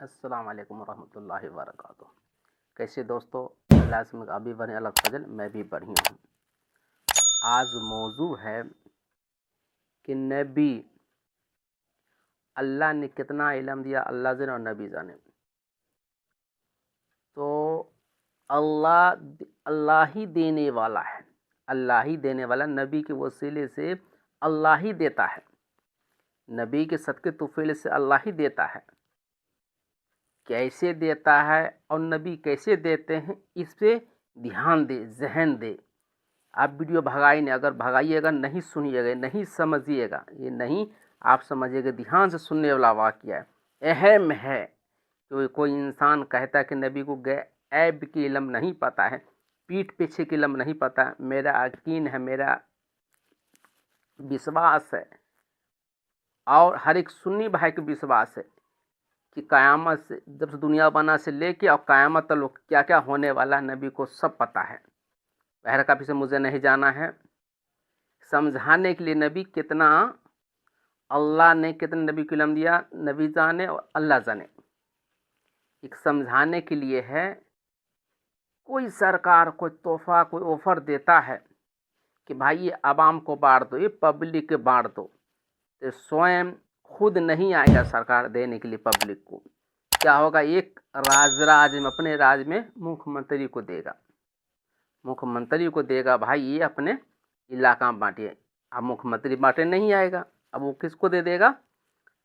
السلام علیکم ورحمۃ اللہ وبرکاتہ۔ کیسے دوستو؟ اللہ سے ابھی بنے الگ فضل، میں بھی بڑھیا ہوں۔ آج موضوع ہے کہ نبی، اللہ نے کتنا علم دیا، اللہ جانے اور نبی جانے۔ تو اللہ ہی دینے والا ہے، اللہ ہی دینے والا، نبی کے وسیلے سے اللہ ہی دیتا ہے، نبی کے صدقے طفیل سے اللہ ہی دیتا ہے۔ کیسے دیتا ہے اور نبی کیسے دیتے ہیں، اس پہ دھیان دے، ذہن دے۔ آپ ویڈیو بھگائی نہیں، اگر بھگائیے گا، نہیں سنیے گا، نہیں سمجھیے گا، یہ نہیں آپ سمجھیے گا، دھیان سے سننے والا واقعہ ہے، اہم ہے۔ کوئی انسان کہتا ہے کہ نبی کو غیب کی علم نہیں پتہ ہے، پیٹھ پیچھے کی علم نہیں پتہ، میرا یقین ہے، میرا وشواس ہے، اور ہر ایک سنی بھائی کا وشواس ہے کہ قیامت سے، جب سے دنیا بنا سے لے کے اور قیامت تک کیا کیا ہونے والا، نبی کو سب پتہ ہے۔ بہر کافی سے مجھے نہیں جانا ہے، سمجھانے کے لیے نبی کتنا، اللہ نے کتنے نبی کو علم دیا، نبی جانے اور اللہ جانے۔ ایک سمجھانے کے لیے ہے، کوئی سرکار کوئی تحفہ کوئی آفر دیتا ہے کہ بھائی یہ عوام کو بانٹ دو، یہ پبلک کے بانٹ دو، تو سوئم خود نہیں آئے گا سرکار دینے کے لیے پبلک کو۔ کیا ہوگا؟ ایک راج میں، اپنے راج میں مکھ منتری کو دے گا، مکھ منتری کو دے گا، بھائی یہ اپنے علاقہ میں بانٹیے۔ اب مکھ منتری بانٹے نہیں آئے گا، اب وہ کس کو دے گا؟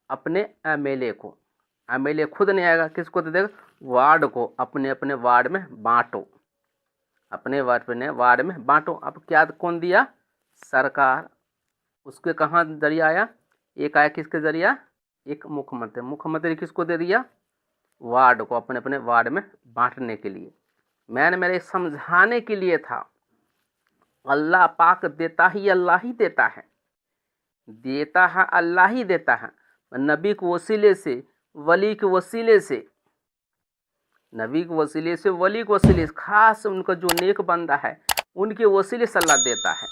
اپنے ایم ایل اے کو۔ ایم ایل اے خود نہیں آئے گا، کس کو دے گا؟ وارڈ کو، اپنے اپنے وارڈ میں بانٹو، اپنے وارڈ میں بانٹو۔ اب کیا کون دیا؟ سرکار۔ اس کے کہاں ذریعہ آیا؟ ایک آیا کس کے ذریعہ؟ ایک مکھ منتری۔ مکھ منتری کس کو دے دیا؟ وارڈ کو، اپنے اپنے وارڈ میں بانٹنے کے لیے۔ میں نے میرے سمجھانے کے لیے تھا، اللہ پاک دیتا ہی اللہ ہی دیتا ہے، دیتا ہے اللہ ہی دیتا ہے۔ نبی کے وسیلے سے، ولی کے وسیلے سے، نبی کے وسیلے سے، ولی کے وسیلے سے، خاص ان کا جو نیک بندہ ہے ان کے وسیلے سے اللہ دیتا ہے۔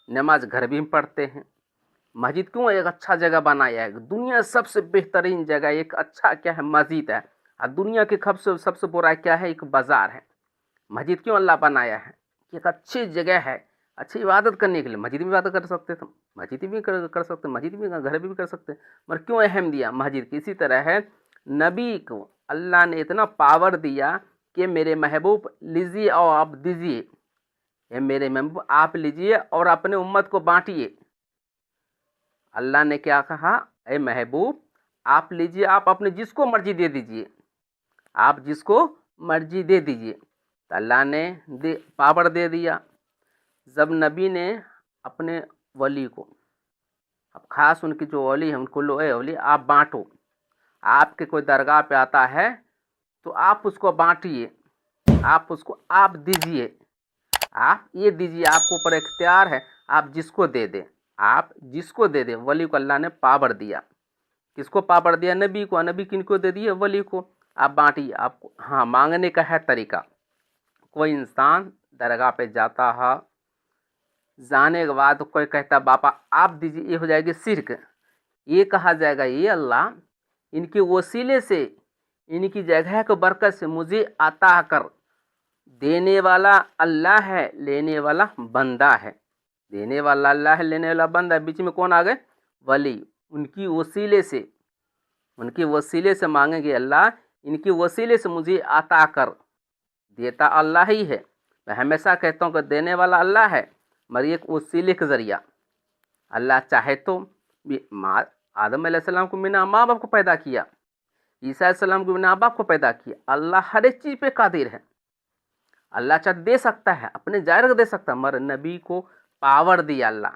نماز گھر بھی پڑھتے ہیں، مسجد کیوں ایک اچھا جگہ بنایا ہے؟ دنیا سب سے بہترین جگہ ایک اچھا کیا ہے؟ مسجد ہے۔ اور دنیا کی سب سے برا کیا ہے؟ ایک بازار ہے۔ مسجد کیوں اللہ بنایا ہے؟ ایک اچھی جگہ ہے، اچھی عبادت کرنے کے لیے۔ مسجد میں عبادت کر سکتے تھے، مسجد بھی کر سکتے، مسجد بھی گھر بھی کر سکتے، مگر کیوں اہم دیا مسجد کی؟ اسی طرح ہے، نبی کو اللہ نے اتنا پاور دیا کہ میرے محبوب لیجیے اور آپ دیجیے، یہ میرے محبوب آپ لیجیے اور اپنے امت کو بانٹیے۔ اللہ نے کیا کہا؟ اے محبوب آپ لیجیے، آپ اپنے جس کو مرضی دے دیجیے، آپ جس کو مرضی دے دیجیے۔ تو اللہ نے پاور دے دیا۔ جب نبی نے اپنے ولی کو، اب خاص ان کی جو ولی ہے ان کو، لو اے ولی آپ بانٹو، آپ کے کوئی درگاہ پہ آتا ہے تو آپ اس کو بانٹیے، آپ اس کو آپ دیجیے، آپ یہ دیجیے، آپ کو اوپر اختیار ہے، آپ جس کو دے دیں، آپ جس کو دے دیں۔ ولی کو اللہ نے پاور دیا۔ کس کو پاور دیا؟ نبی کو۔ نبی کن کو دے دیے؟ ولی کو۔ آپ بانٹیے۔ آپ کو ہاں مانگنے کا ہے طریقہ۔ کوئی انسان درگاہ پہ جاتا ہے، جانے کے بعد کوئی کہتا باپا آپ دیجیے، یہ ہو جائے گی شرک۔ یہ کہا جائے گا یہ اللہ ان کے وسیلے سے، ان کی جگہ کو برکت سے مجھے عطا کر۔ دینے والا اللہ ہے، لینے والا بندہ ہے۔ دینے والا اللہ ہے، لینے والا بندہ ہے۔ بیچ میں کون آ گئے؟ ولی۔ ان کی وسیلے سے، ان کے وسیلے سے مانگیں گے اللہ ان کے وسیلے سے مجھے عطا کر۔ دیتا اللہ ہی ہے، میں ہمیشہ کہتا ہوں کہ دینے والا اللہ ہے، مگر ایک وسیلے کے ذریعہ۔ اللہ چاہے تو آدم علیہ السلام کو بنا ماں باپ کو پیدا کیا، عیسیٰ علیہ السلام کو بنا ماں باپ کو پیدا کیا۔ اللہ ہر ایک چیز پہ قادر ہے۔ اللہ چاہے دے سکتا ہے، اپنے ظاہر کو دے سکتا ہے، مگر نبی کو پاور دیا اللہ۔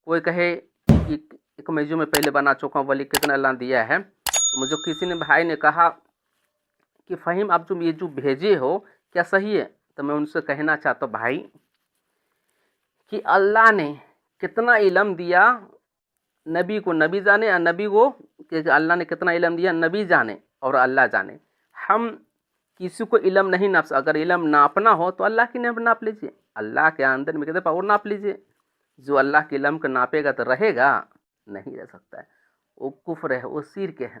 کوئی کہے کہ ایک میں جو میں پہلے بنا چکا ہوں ولی کتنا اللہ دیا ہے، تو مجھے کسی نے بھائی نے کہا کہ فہیم آپ جو یہ جو بھیجے ہو کیا صحیح ہے؟ تو میں ان سے کہنا چاہتا ہوں بھائی کہ اللہ نے کتنا علم دیا نبی کو، نبی جانے، اور نبی کو کہ اللہ نے کتنا علم دیا نبی جانے اور اللہ جانے۔ ہم کسی کو علم نہیں ناپ، اگر علم ناپنا ہو تو اللہ کی ناپ لیجیے، اللہ کے اندر میں کہتے پاور ناپ لیجیے۔ جو اللہ کے علم کو ناپے گا تو رہے گا؟ نہیں رہ سکتا ہے، وہ کفر ہے، وہ شرک ہے۔